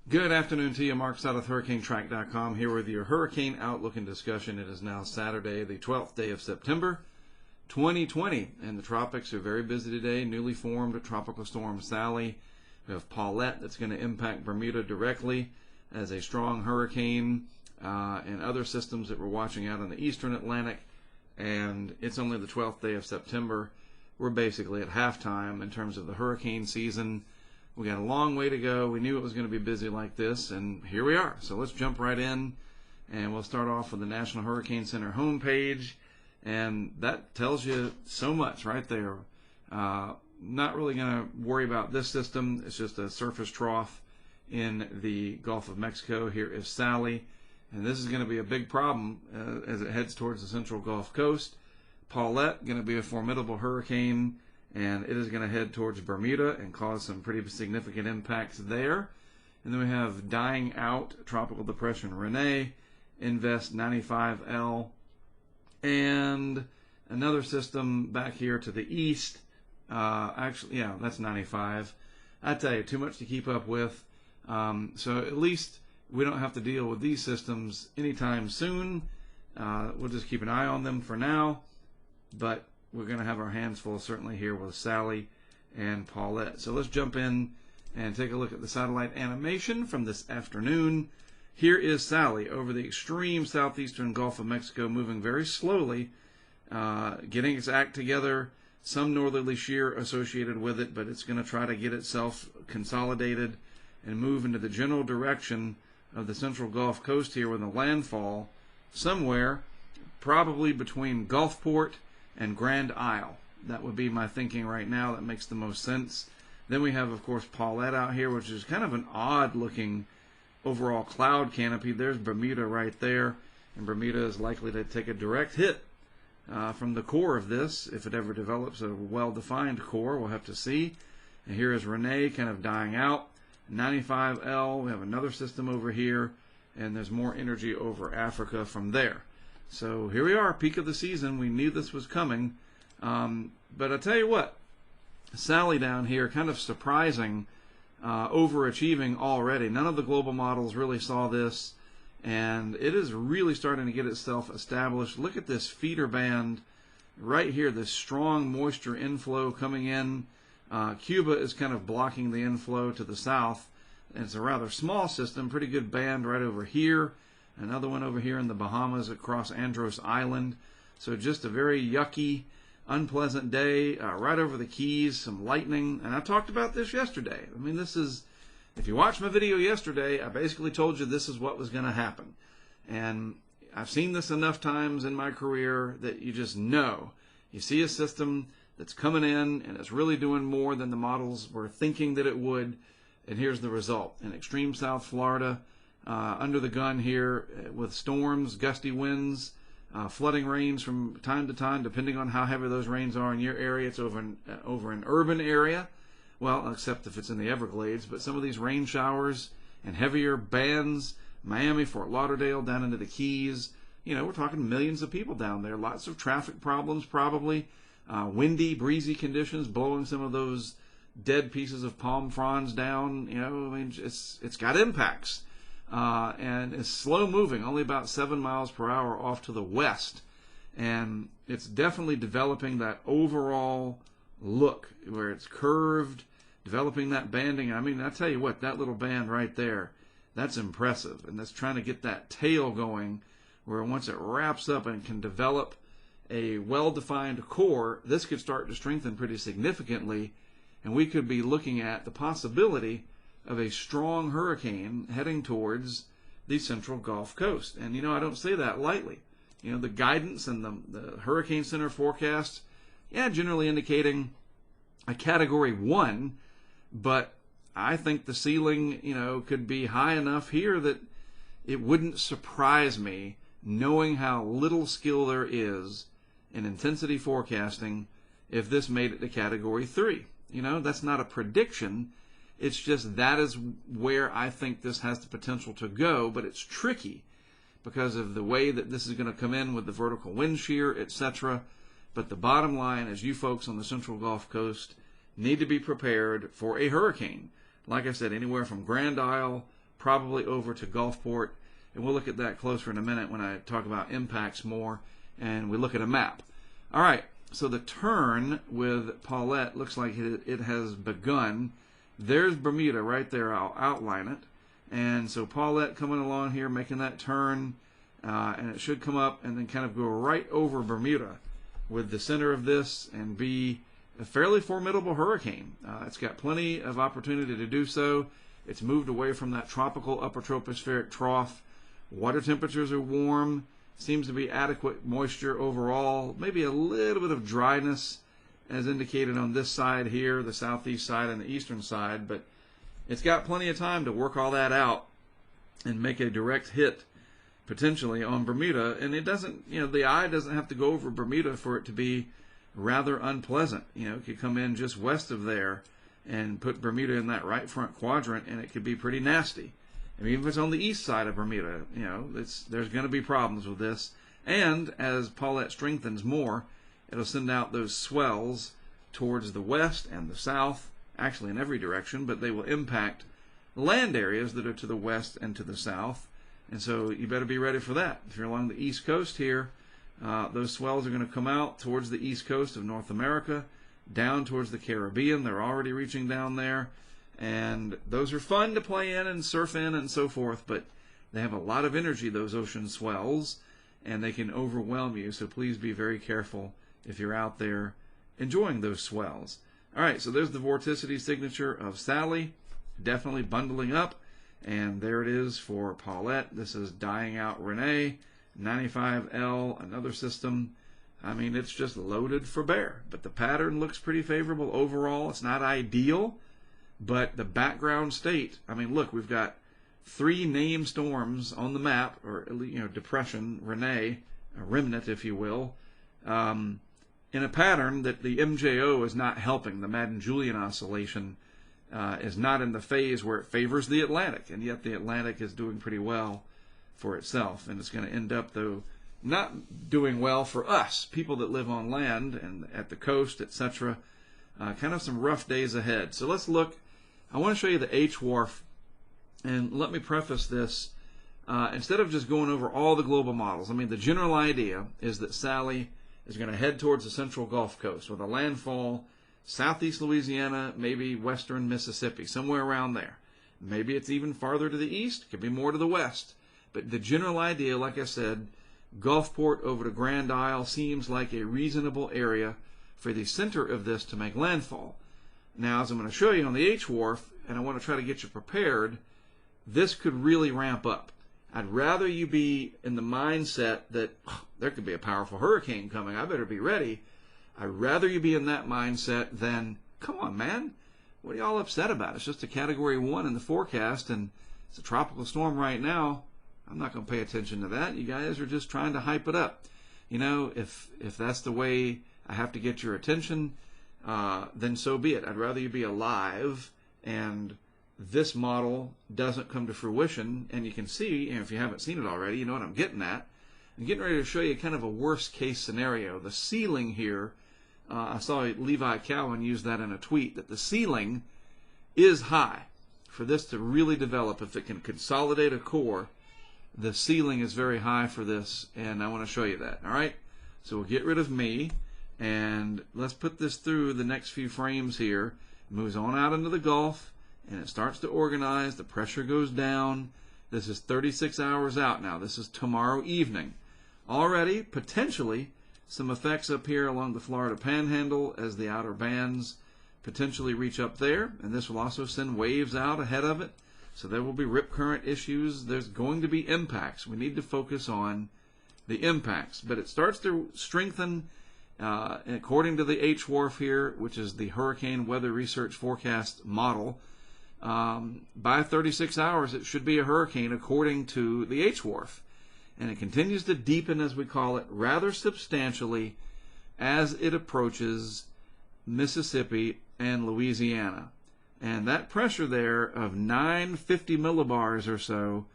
Good afternoon to you. Mark Stott with HurricaneTrack.com here with your hurricane outlook and discussion. It is now Saturday, the 12th day of September, 2020, and the tropics are very busy today. Newly formed Tropical Storm Sally. We have Paulette that's going to impact Bermuda directly as a strong hurricane, and other systems that we're watching out in the eastern Atlantic. And it's only the 12th day of September. We're basically at halftime in terms of the hurricane season. We got a long way to go. We knew it was going to be busy like this, and here we are. So let's jump right in, and we'll start off with the National Hurricane Center homepage, and that tells you so much right there. Not really going to worry about this system. It's just a surface trough in the Gulf of Mexico. Here is Sally, and this is going to be a big problem as it heads towards the central Gulf Coast. Paulette, going to be a formidable hurricane, and it is going to head towards Bermuda and cause some pretty significant impacts there. And then we have dying out Tropical Depression Rene, Invest 95L, and another system back here to the east. That's 95. I tell you, too much to keep up with. So at least we don't have to deal with these systems anytime soon. We'll just keep an eye on them for now. But we're going to have our hands full certainly here with Sally and Paulette. So let's jump in and take a look at the satellite animation from this afternoon. Here is Sally over the extreme southeastern Gulf of Mexico, moving very slowly, getting its act together. Some northerly shear associated with it, but it's going to try to get itself consolidated and move into the general direction of the central Gulf Coast here with a landfall somewhere probably between Gulfport and Grand Isle. That would be my thinking right now. That makes the most sense. Then we have, of course, Paulette out here, which is kind of an odd-looking overall cloud canopy. There's Bermuda right there, and Bermuda is likely to take a direct hit from the core of this. If it ever develops a well-defined core, we'll have to see. And here is Rene kind of dying out. 95L, we have another system over here, and there's more energy over Africa from there. So here we are, peak of the season. We knew this was coming. But I tell you what, Sally down here, kind of surprising, overachieving already. None of the global models really saw this, and it is really starting to get itself established. Look at this feeder band right here, this strong moisture inflow coming in. Cuba is kind of blocking the inflow to the south. And it's a rather small system, pretty good band right over here. Another one over here in the Bahamas across Andros Island. So just a very yucky, unpleasant day right over the Keys, some lightning. And I talked about this yesterday. I mean, this is, if you watched my video yesterday, I basically told you this is what was going to happen. And I've seen this enough times in my career that you just know. You see a system that's coming in and it's really doing more than the models were thinking that it would. And here's the result. In extreme South Florida, under the gun here with storms, gusty winds, flooding rains from time to time, depending on how heavy those rains are in your area. It's over an urban area, well, except if it's in the Everglades. But some of these rain showers and heavier bands, Miami, Fort Lauderdale, down into the Keys. You know, we're talking millions of people down there. Lots of traffic problems probably. Windy, breezy conditions, blowing some of those dead pieces of palm fronds down. You know, I mean, it's got impacts. And it's slow moving, only about 7 miles per hour off to the west. And it's definitely developing that overall look where it's curved, developing that banding. I mean, I tell you what, that little band right there, that's impressive. And that's trying to get that tail going where once it wraps up and can develop a well-defined core, this could start to strengthen pretty significantly. And we could be looking at the possibility of a strong hurricane heading towards the central Gulf Coast. And, you know, I don't say that lightly. You know, the guidance and the Hurricane Center forecast, generally indicating a Category 1, but I think the ceiling, you know, could be high enough here that it wouldn't surprise me, knowing how little skill there is in intensity forecasting, if this made it to Category 3. You know, that's not a prediction. It's just that is where I think this has the potential to go, but it's tricky because of the way that this is going to come in with the vertical wind shear, etc. But the bottom line is you folks on the central Gulf Coast need to be prepared for a hurricane. Like I said, anywhere from Grand Isle probably over to Gulfport, and we'll look at that closer in a minute when I talk about impacts more, and we look at a map. All right, so the turn with Paulette looks like it has begun. There's Bermuda right there. I'll outline it. And so Paulette coming along here, making that turn, and it should come up and then kind of go right over Bermuda with the center of this and be a fairly formidable hurricane. It's got plenty of opportunity to do so. It's moved away from that tropical upper tropospheric trough. Water temperatures are warm. Seems to be adequate moisture overall. Maybe a little bit of dryness as indicated on this side here, the southeast side and the eastern side, but it's got plenty of time to work all that out and make a direct hit potentially on Bermuda. And it doesn't, the eye doesn't have to go over Bermuda for it to be rather unpleasant. It could come in just west of there and put Bermuda in that right front quadrant, and it could be pretty nasty. I mean, even if it's on the east side of Bermuda, there's going to be problems with this. And as Paulette strengthens more, it'll send out those swells towards the west and the south, actually in every direction, but they will impact land areas that are to the west and to the south. And so you better be ready for that. If you're along the east coast here, those swells are going to come out towards the east coast of North America, down towards the Caribbean. They're already reaching down there. And those are fun to play in and surf in and so forth, but they have a lot of energy, those ocean swells, and they can overwhelm you. So please be very careful if you're out there enjoying those swells. All right, so there's the vorticity signature of Sally, definitely bundling up. And there it is for Paulette. This is dying out Renee, 95L, another system. I mean, it's just loaded for bear. But the pattern looks pretty favorable overall. It's not ideal, but the background state, I mean, look, we've got 3 named storms on the map, or depression, Renee, a remnant, if you will, in a pattern that the MJO is not helping. The Madden-Julian oscillation is not in the phase where it favors the Atlantic, and yet the Atlantic is doing pretty well for itself, and it's going to end up, though, not doing well for us, people that live on land and at the coast, etc. Kind of some rough days ahead. So let's look. I want to show you the H-Wharf, and let me preface this. Instead of just going over all the global models, I mean, the general idea is that Sally is going to head towards the central Gulf Coast with a landfall southeast Louisiana, maybe western Mississippi, somewhere around there. Maybe it's even farther to the east, could be more to the west. But the general idea, like I said, Gulfport over to Grand Isle seems like a reasonable area for the center of this to make landfall. Now, as I'm going to show you on the H-Wharf, and I want to try to get you prepared, this could really ramp up. I'd rather you be in the mindset that there could be a powerful hurricane coming, I better be ready. I'd rather you be in that mindset than, come on, man, what are y'all upset about? It's just a Category 1 in the forecast, and it's a tropical storm right now. I'm not going to pay attention to that. You guys are just trying to hype it up. If that's the way I have to get your attention, then so be it. I'd rather you be alive and this model doesn't come to fruition, and you can see, if you haven't seen it already, you know what I'm getting at. I'm getting ready to show you kind of a worst case scenario. The ceiling here, I saw Levi Cowan use that in a tweet, that the ceiling is high for this to really develop. If it can consolidate a core, the ceiling is very high for this, and I want to show you that. All right, so we'll get rid of me, and let's put this through the next few frames here. It moves on out into the Gulf, and it starts to organize. The pressure goes down. This is 36 hours out now. This is tomorrow evening. Already, potentially, some effects up here along the Florida Panhandle as the outer bands potentially reach up there, and this will also send waves out ahead of it. So there will be rip current issues. There's going to be impacts. We need to focus on the impacts. But it starts to strengthen according to the H-Wharf here, which is the Hurricane Weather Research Forecast model. By 36 hours, it should be a hurricane according to the H-Wharf. And it continues to deepen, as we call it, rather substantially as it approaches Mississippi and Louisiana. And that pressure there of 950 millibars or so,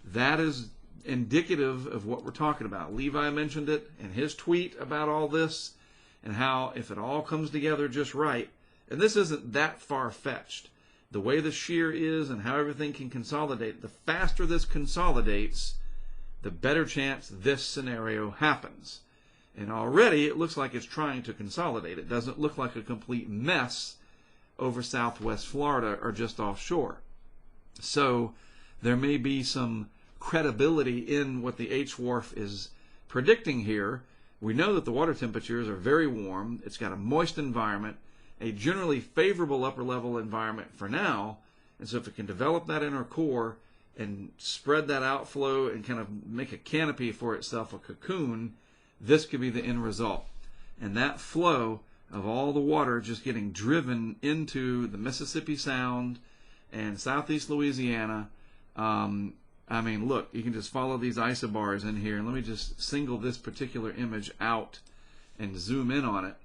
that is indicative of what we're talking about. Levi mentioned it in his tweet about all this, and how if it all comes together just right, and this isn't that far-fetched, the way the shear is and how everything can consolidate, the faster this consolidates, the better chance this scenario happens. And already it looks like it's trying to consolidate. It doesn't look like a complete mess over southwest Florida or just offshore. So there may be some credibility in what the HWRF is predicting here. We know that the water temperatures are very warm. It's got a moist environment, a generally favorable upper level environment for now. And so if it can develop that inner core and spread that outflow and kind of make a canopy for itself, a cocoon, this could be the end result. And that flow of all the water just getting driven into the Mississippi Sound and southeast Louisiana. I mean, look, you can just follow these isobars in here. And let me just single this particular image out and zoom in on it.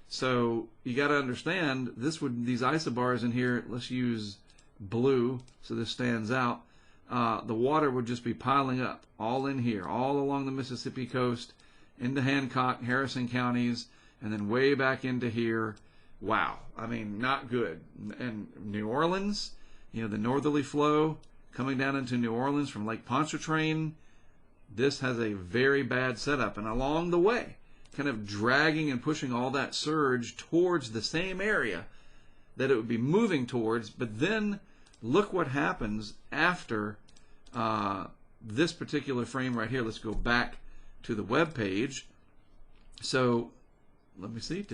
So you got to understand, these isobars in here, let's use blue so this stands out. The water would just be piling up all in here, all along the Mississippi coast, into Hancock, Harrison counties, and then way back into here. Wow. I mean, not good. And New Orleans, the northerly flow coming down into New Orleans from Lake Pontchartrain, this has a very bad setup. And along the way, kind of dragging and pushing all that surge towards the same area that it would be moving towards. But then look what happens after this particular frame right here. Let's go back to the web page. So let me see.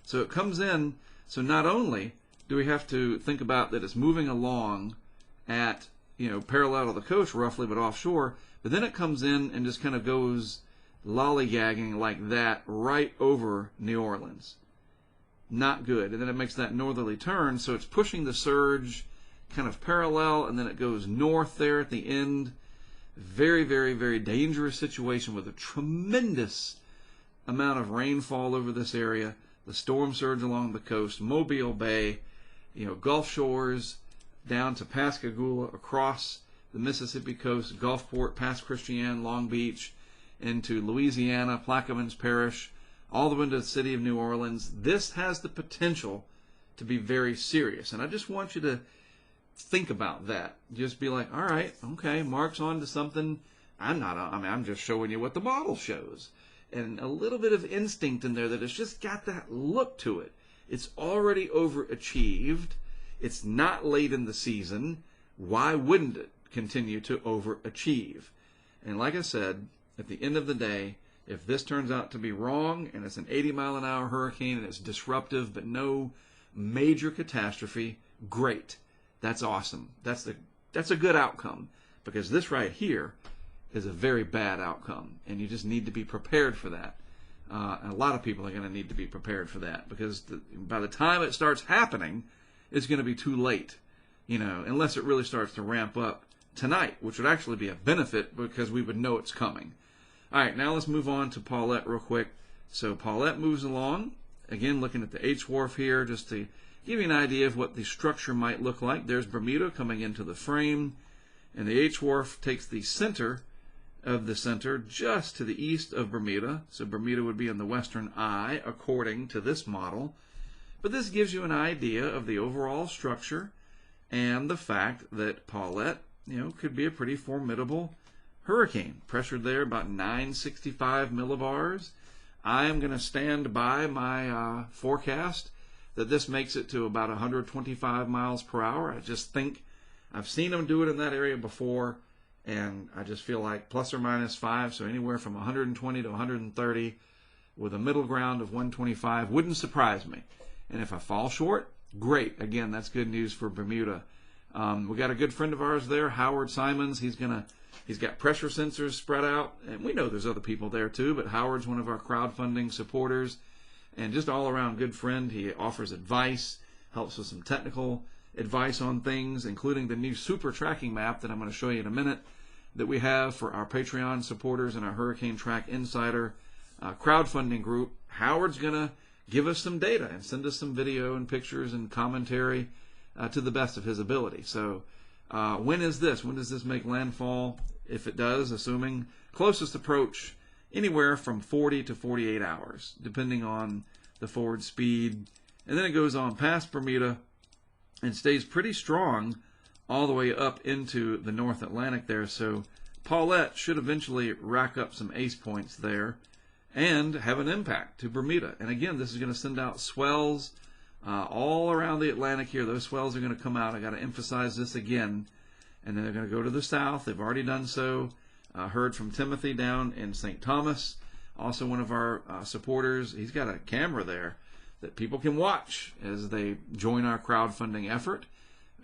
So it comes in. So not only do we have to think about that it's moving along at parallel to the coast roughly, but offshore, but then it comes in and just kind of goes lollygagging like that right over New Orleans. Not good. And then it makes that northerly turn, so it's pushing the surge kind of parallel, and then it goes north there at the end. Very, very, very dangerous situation with a tremendous amount of rainfall over this area. The storm surge along the coast, Mobile Bay, Gulf Shores, down to Pascagoula, across the Mississippi coast, Gulfport, past Christiane, Long Beach, into Louisiana, Plaquemines Parish, all the way into the city of New Orleans. This has the potential to be very serious. And I just want you to think about that. Just be like, all right, okay, Mark's on to something. I'm just showing you what the model shows. And a little bit of instinct in there that it's just got that look to it. It's already overachieved. It's not late in the season. Why wouldn't it continue to overachieve? And like I said, at the end of the day, if this turns out to be wrong and it's an 80-mile-an-hour hurricane and it's disruptive but no major catastrophe, great. That's awesome. That's a good outcome, because this right here is a very bad outcome, and you just need to be prepared for that. And a lot of people are going to need to be prepared for that, because by the time it starts happening, it's going to be too late, unless it really starts to ramp up tonight, which would actually be a benefit because we would know it's coming. All right, now let's move on to Paulette real quick. So Paulette moves along. Again, looking at the HWRF here, just to give you an idea of what the structure might look like. There's Bermuda coming into the frame, and the HWRF takes the center of the center just to the east of Bermuda. So Bermuda would be in the western eye, according to this model. But this gives you an idea of the overall structure and the fact that Paulette, could be a pretty formidable hurricane. Pressured there about 965 millibars. I am going to stand by my forecast that this makes it to about 125 miles per hour. I just think I've seen them do it in that area before, and I just feel like plus or minus 5, so anywhere from 120 to 130 with a middle ground of 125 wouldn't surprise me. And if I fall short, great. Again, that's good news for Bermuda. We got a good friend of ours there, Howard Simons. He's got pressure sensors spread out, and we know there's other people there too, but Howard's one of our crowdfunding supporters and just all around good friend. He offers advice, helps with some technical advice on things, including the new super tracking map that I'm going to show you in a minute that we have for our Patreon supporters and our HurricaneTrack Insider crowdfunding group. Howard's going to give us some data and send us some video and pictures and commentary to the best of his ability. So when is this? When does this make landfall? If it does, assuming closest approach anywhere from 40 to 48 hours, depending on the forward speed. And then it goes on past Bermuda and stays pretty strong all the way up into the North Atlantic there. So Paulette should eventually rack up some ace points there and have an impact to Bermuda. And again, this is going to send out swells all around the Atlantic here. Those swells are going to come out. I got to emphasize this again. And then they're going to go to the south. They've already done so. Heard from Timothy down in St. Thomas, also one of our supporters. He's got a camera there that people can watch as they join our crowdfunding effort.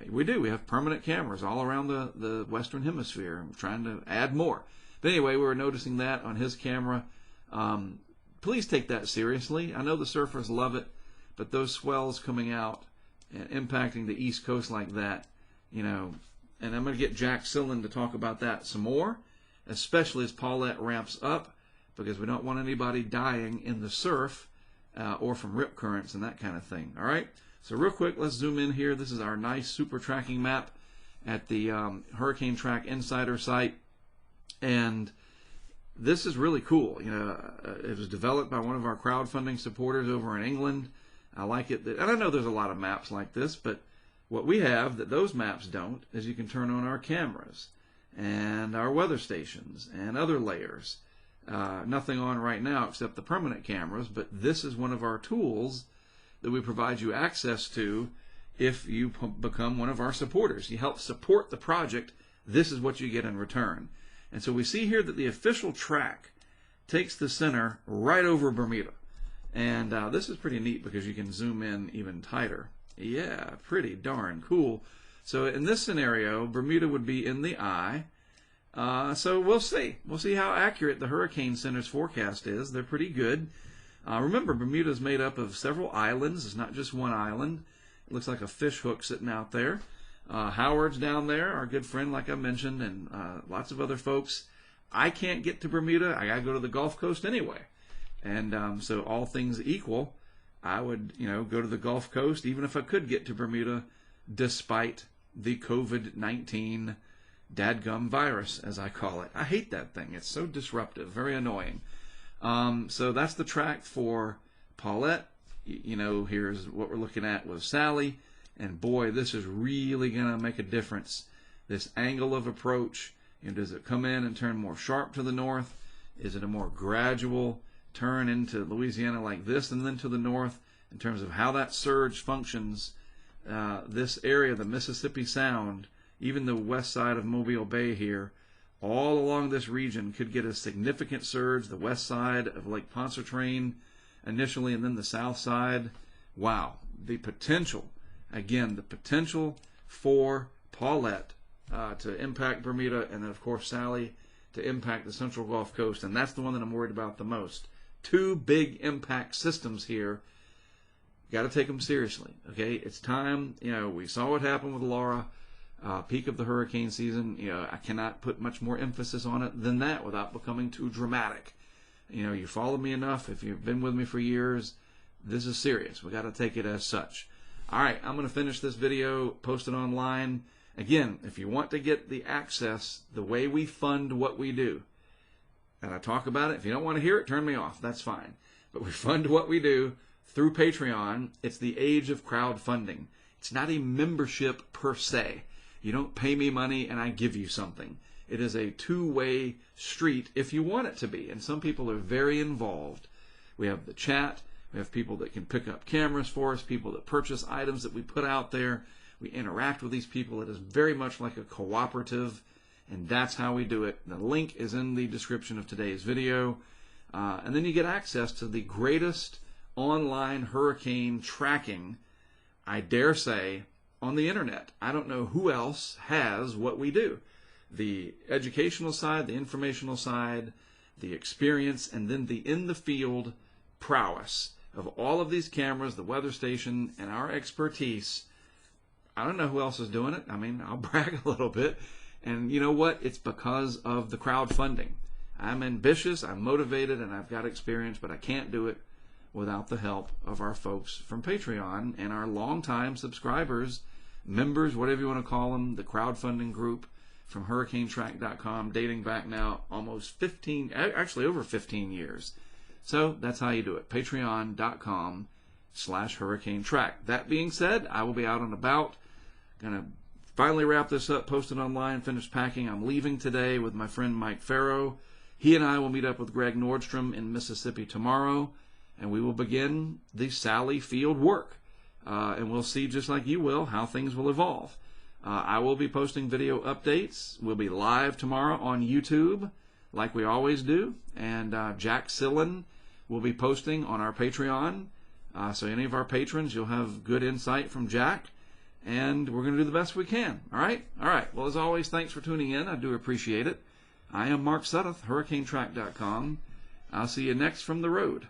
We do. We have permanent cameras all around the Western Hemisphere. I'm trying to add more. But anyway, we were noticing that on his camera. Please take that seriously. I know the surfers love it, but those swells coming out and impacting the East Coast like that, you know, and I'm going to get Jack Sillen to talk about that some more, especially as Paulette ramps up, because we don't want anybody dying in the surf or from rip currents and that kind of thing. All right? So real quick, let's zoom in here. This is our nice super tracking map at the HurricaneTrack Insider site. And this is really cool. You know, it was developed by one of our crowdfunding supporters over in England. I like it. And I know there's a lot of maps like this, but what we have that those maps don't is you can turn on our cameras and our weather stations and other layers. Nothing on right now except the permanent cameras, but this is one of our tools that we provide you access to if you become one of our supporters. You help support the project, this is what you get in return. And so we see here that the official track takes the center right over Bermuda. And this is pretty neat because you can zoom in even tighter. Yeah, pretty darn cool. So in this scenario, Bermuda would be in the eye. So we'll see. We'll see how accurate the Hurricane Center's forecast is. They're pretty good. Remember, Bermuda is made up of several islands. It's not just one island. It looks like a fish hook sitting out there. Howard's down there, our good friend, like I mentioned, and lots of other folks. I can't get to Bermuda. I got to go to the Gulf Coast anyway. And so all things equal, I would, go to the Gulf Coast, even if I could get to Bermuda, despite the COVID-19 dadgum virus, as I call it. I hate that thing. It's so disruptive, very annoying. So that's the track for Paulette. Here's what we're looking at with Sally. And boy, this is really going to make a difference. This angle of approach, does it come in and turn more sharp to the north? Is it a more gradual turn into Louisiana like this and then to the north in terms of how that surge functions? This area, the Mississippi Sound, even the west side of Mobile Bay here, all along this region could get a significant surge. The west side of Lake Pontchartrain initially, and then the south side. Wow, the potential. Again, the potential for Paulette to impact Bermuda, and then, of course, Sally to impact the central Gulf Coast. And that's the one that I'm worried about the most. Two big impact systems here. Got to take them seriously, okay? It's time. We saw what happened with Laura, peak of the hurricane season. I cannot put much more emphasis on it than that without becoming too dramatic. You followed me enough. If you've been with me for years, this is serious. We got to take it as such. All right, I'm going to finish this video, post it online. Again, if you want to get the access, the way we fund what we do, and I talk about it, if you don't want to hear it, turn me off. That's fine. But we fund what we do through Patreon. It's the age of crowdfunding. It's not a membership per se. You don't pay me money and I give you something. It is a two-way street if you want it to be. And some people are very involved. We have the chat. We have people that can pick up cameras for us, people that purchase items that we put out there. We interact with these people. It is very much like a cooperative, and that's how we do it. The link is in the description of today's video. And then you get access to the greatest online hurricane tracking, I dare say, on the internet. I don't know who else has what we do. The educational side, the informational side, the experience, and then the in-the-field prowess of all of these cameras, the weather station, and our expertise. I don't know who else is doing it. I mean, I'll brag a little bit. And you know what? It's because of the crowdfunding. I'm ambitious, I'm motivated, and I've got experience, but I can't do it without the help of our folks from Patreon and our longtime subscribers, members, whatever you want to call them, the crowdfunding group from HurricaneTrack.com, dating back now almost over 15 years. So that's how you do it, patreon.com/HurricaneTrack. That being said, I will be out and about. Gonna finally wrap this up, post it online, finish packing. I'm leaving today with my friend Mike Farrow. He and I will meet up with Greg Nordstrom in Mississippi tomorrow, and we will begin the Sally field work. And we'll see, just like you will, how things will evolve. I will be posting video updates. We'll be live tomorrow on YouTube, like we always do. And Jack Sillen will be posting on our Patreon. So any of our patrons, you'll have good insight from Jack. And we're going to do the best we can. All right? All right. Well, as always, thanks for tuning in. I do appreciate it. I am Mark Sudduth, HurricaneTrack.com. I'll see you next from the road.